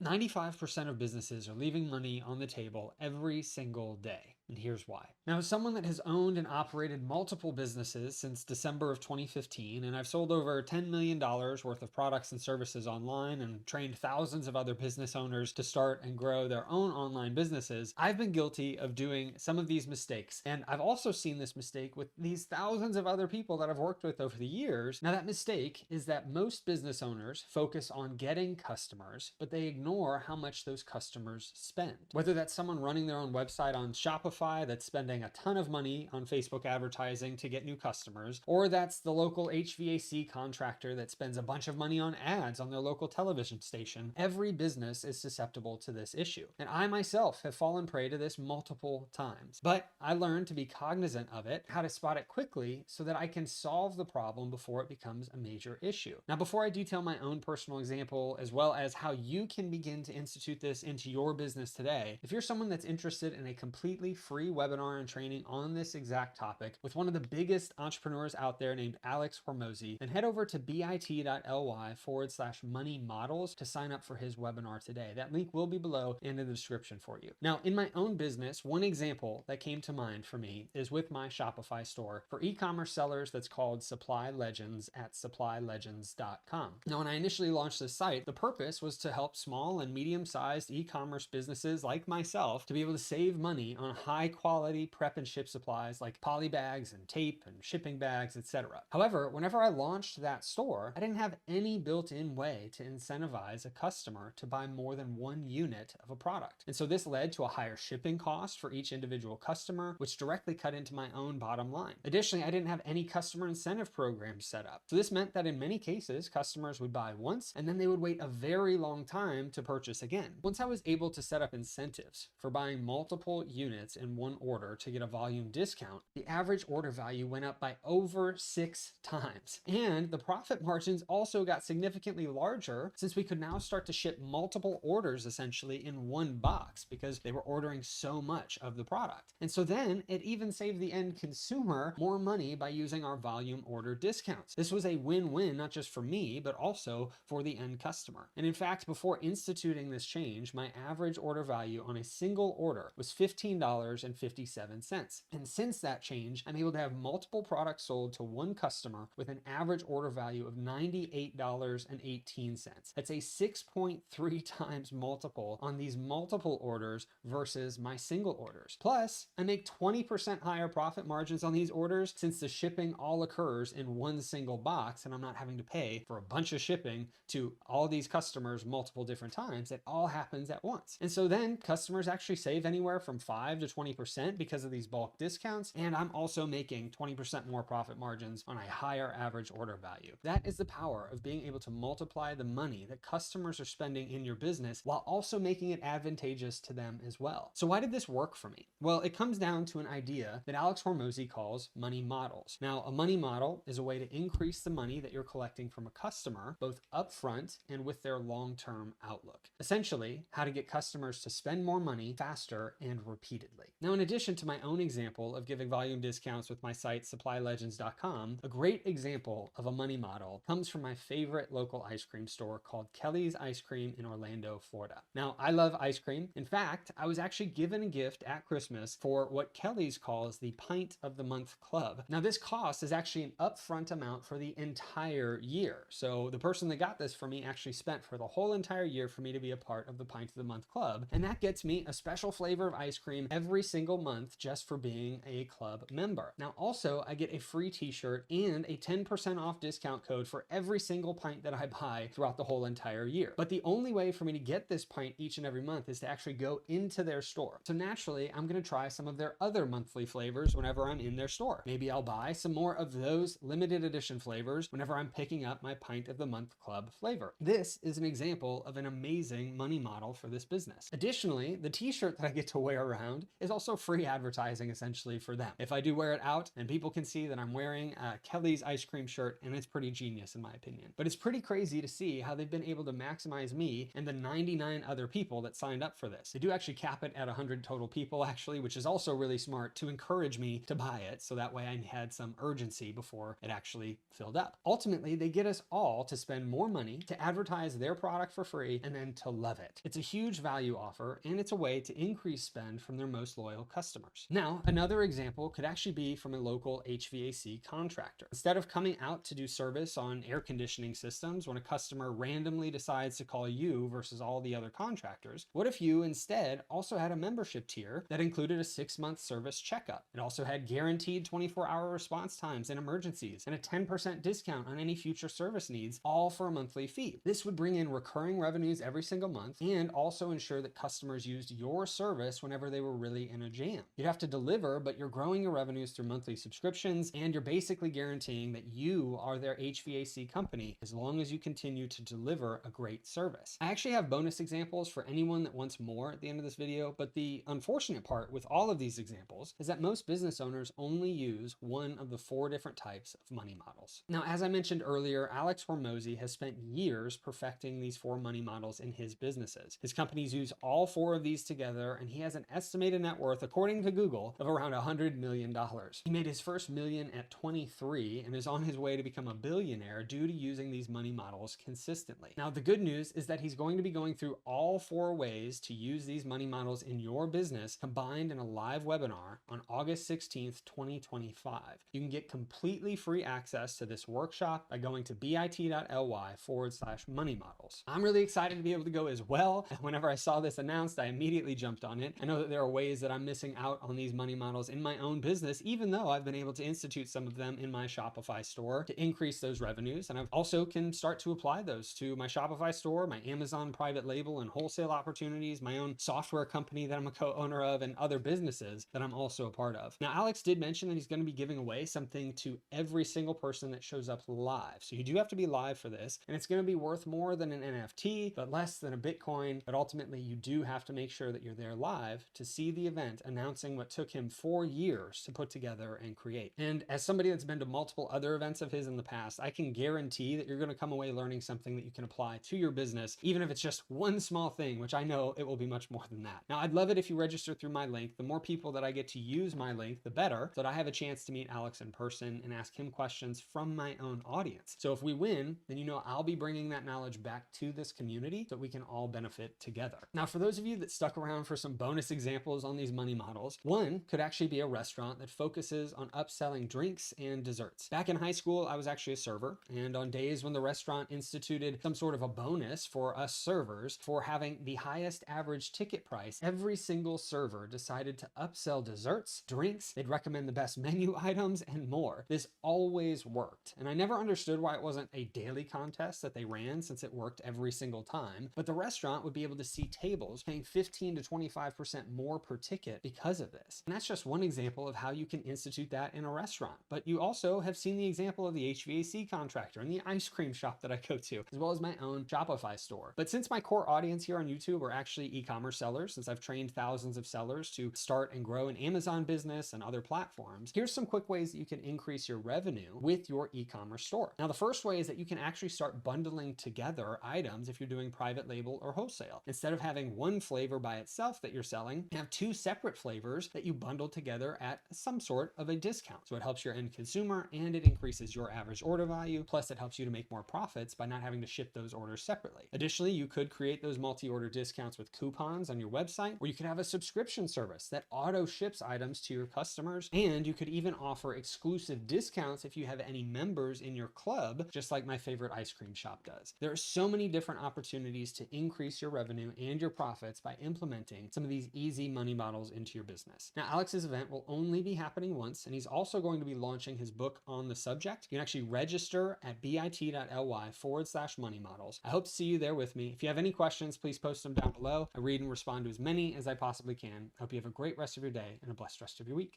95% of businesses are leaving money on the table every single day. And here's why. Now, as someone that has owned and operated multiple businesses since December of 2015, and I've sold over $10 million worth of products and services online and trained thousands of other business owners to start and grow their own online businesses, I've been guilty of doing some of these mistakes. And I've also seen this mistake with these thousands of other people that I've worked with over the years. Now, that mistake is that most business owners focus on getting customers, but they ignore how much those customers spend. Whether that's someone running their own website on Shopify that's spending a ton of money on Facebook advertising to get new customers, or that's the local HVAC contractor that spends a bunch of money on ads on their local television station. Every business is susceptible to this issue. And I myself have fallen prey to this multiple times. But I learned to be cognizant of it, how to spot it quickly so that I can solve the problem before it becomes a major issue. Now, before I detail my own personal example, as well as how you can begin to institute this into your business today, if you're someone that's interested in a completely free webinar and training on this exact topic with one of the biggest entrepreneurs out there named Alex Hormozi, then head over to bit.ly/money models to sign up for his webinar today. That link will be below and in the description for you. Now, in my own business, one example that came to mind for me is with my Shopify store for e-commerce sellers that's called Supply Legends at supplylegends.com. Now, when I initially launched this site, the purpose was to help small and medium-sized e-commerce businesses like myself to be able to save money on high quality prep and ship supplies like poly bags and tape and shipping bags, etc. However, whenever I launched that store, I didn't have any built-in way to incentivize a customer to buy more than one unit of a product. And so this led to a higher shipping cost for each individual customer, which directly cut into my own bottom line. Additionally, I didn't have any customer incentive programs set up. So this meant that in many cases, customers would buy once and then they would wait a very long time to purchase again. Once I was able to set up incentives for buying multiple units in one order to get a volume discount, the average order value went up by over 6 times. And the profit margins also got significantly larger since we could now start to ship multiple orders essentially in one box because they were ordering so much of the product. And so then it even saved the end consumer more money by using our volume order discounts. This was a win-win, not just for me, but also for the end customer. And in fact, before instituting this change, my average order value on a single order was $15.57. And since that change, I'm able to have multiple products sold to one customer with an average order value of $98.18. That's a 6.3 times multiple on these multiple orders versus my single orders. Plus, I make 20% higher profit margins on these orders since the shipping all occurs in one single box and I'm not having to pay for a bunch of shipping to all these customers multiple different times. It all happens at once. And so then customers actually save anywhere from 5 to 20% because of these bulk discounts. And I'm also making 20% more profit margins on a higher average order value. That is the power of being able to multiply the money that customers are spending in your business while also making it advantageous to them as well. So why did this work for me? Well, it comes down to an idea that Alex Hormozi calls money models. Now, a money model is a way to increase the money that you're collecting from a customer, both upfront and with their long-term outlook. Essentially, how to get customers to spend more money faster and repeatedly. Now, in addition to my own example of giving volume discounts with my site, supplylegends.com, a great example of a money model comes from my favorite local ice cream store called Kelly's Ice Cream in Orlando, Florida. Now, I love ice cream. In fact, I was actually given a gift at Christmas for what Kelly's calls the Pint of the Month Club. Now, this cost is actually an upfront amount for the entire year. So the person that got this for me actually spent for the whole entire year for me to be a part of the Pint of the Month Club. And that gets me a special flavor of ice cream every single month just for being a club member. Now, also, I get a free t-shirt and a 10% off discount code for every single pint that I buy throughout the whole entire year. But the only way for me to get this pint each and every month is to actually go into their store. So naturally, I'm going to try some of their other monthly flavors whenever I'm in their store. Maybe I'll buy some more of those limited edition flavors whenever I'm picking up my Pint of the Month Club flavor. This is an example of an amazing money model for this business. Additionally, the t-shirt that I get to wear around is is also free advertising essentially for them. If I do wear it out and people can see that I'm wearing Kelly's ice cream shirt, and it's pretty genius in my opinion. But it's pretty crazy to see how they've been able to maximize me and the 99 other people that signed up for this. They do actually cap it at 100 total people actually, which is also really smart to encourage me to buy it. So that way I had some urgency before it actually filled up. Ultimately, they get us all to spend more money, to advertise their product for free, and then to love it. It's a huge value offer, and it's a way to increase spend from their most loyal customers. Now, another example could actually be from a local HVAC contractor. Instead of coming out to do service on air conditioning systems when a customer randomly decides to call you versus all the other contractors, what if you instead also had a membership tier that included a 6-month service checkup? It also had guaranteed 24-hour response times in emergencies and a 10% discount on any future service needs, all for a monthly fee. This would bring in recurring revenues every single month and also ensure that customers used your service whenever they were really in a jam. You'd have to deliver, but you're growing your revenues through monthly subscriptions, and you're basically guaranteeing that you are their HVAC company as long as you continue to deliver a great service. I actually have bonus examples for anyone that wants more at the end of this video, but the unfortunate part with all of these examples is that most business owners only use one of the 4 different types of money models. Now, as I mentioned earlier, Alex Hormozi has spent years perfecting these 4 money models in his businesses. His companies use all 4 of these together, and he has an estimated net worth, according to Google, of around $100 million. He made his first million at 23 and is on his way to become a billionaire due to using these money models consistently. Now, the good news is that he's going to be going through all 4 ways to use these money models in your business combined in a live webinar on August 16th, 2025. You can get completely free access to this workshop by going to bit.ly/money models. I'm really excited to be able to go as well. Whenever I saw this announced, I immediately jumped on it. I know that there are ways that I'm missing out on these money models in my own business, even though I've been able to institute some of them in my Shopify store to increase those revenues. And I also can start to apply those to my Shopify store, my Amazon private label and wholesale opportunities, my own software company that I'm a co-owner of, and other businesses that I'm also a part of. Now, Alex did mention that he's going to be giving away something to every single person that shows up live. So you do have to be live for this, and it's going to be worth more than an NFT, but less than a Bitcoin. But ultimately, you do have to make sure that you're there live to see the event announcing what took him 4 years to put together and create. And as somebody that's been to multiple other events of his in the past, I can guarantee that you're going to come away learning something that you can apply to your business, even if it's just one small thing, which I know it will be much more than that. Now, I'd love it if you register through my link. The more people that I get to use my link, the better, so that I have a chance to meet Alex in person and ask him questions from my own audience. So if we win, then you know I'll be bringing that knowledge back to this community so that we can all benefit together. Now, for those of you that stuck around for some bonus examples on these money models, one could actually be a restaurant that focuses on upselling drinks and desserts. Back in high school, I was actually a server, and on days when the restaurant instituted some sort of a bonus for us servers for having the highest average ticket price, every single server decided to upsell desserts, drinks, they'd recommend the best menu items, and more. This always worked, and I never understood why it wasn't a daily contest that they ran, since it worked every single time, but the restaurant would be able to see tables paying 15 to 25% more per ticket because of this. And that's just one example of how you can institute that in a restaurant. But you also have seen the example of the HVAC contractor and the ice cream shop that I go to, as well as my own Shopify store. But since my core audience here on YouTube are actually e-commerce sellers, since I've trained thousands of sellers to start and grow an Amazon business and other platforms, here's some quick ways that you can increase your revenue with your e-commerce store. Now, the first way is that you can actually start bundling together items if you're doing private label or wholesale. Instead of having one flavor by itself that you're selling, you have 2 separate flavors that you bundle together at some sort of a discount. So it helps your end consumer and it increases your average order value. Plus, it helps you to make more profits by not having to ship those orders separately. Additionally, you could create those multi-order discounts with coupons on your website, or you could have a subscription service that auto ships items to your customers. And you could even offer exclusive discounts if you have any members in your club, just like my favorite ice cream shop does. There are so many different opportunities to increase your revenue and your profits by implementing some of these easy money models into your business. Now, Alex's event will only be happening once, and he's also going to be launching his book on the subject. You can actually register at bit.ly/money models. I hope to see you there with me. If you have any questions, please post them down below. I read and respond to as many as I possibly can. I hope you have a great rest of your day and a blessed rest of your week.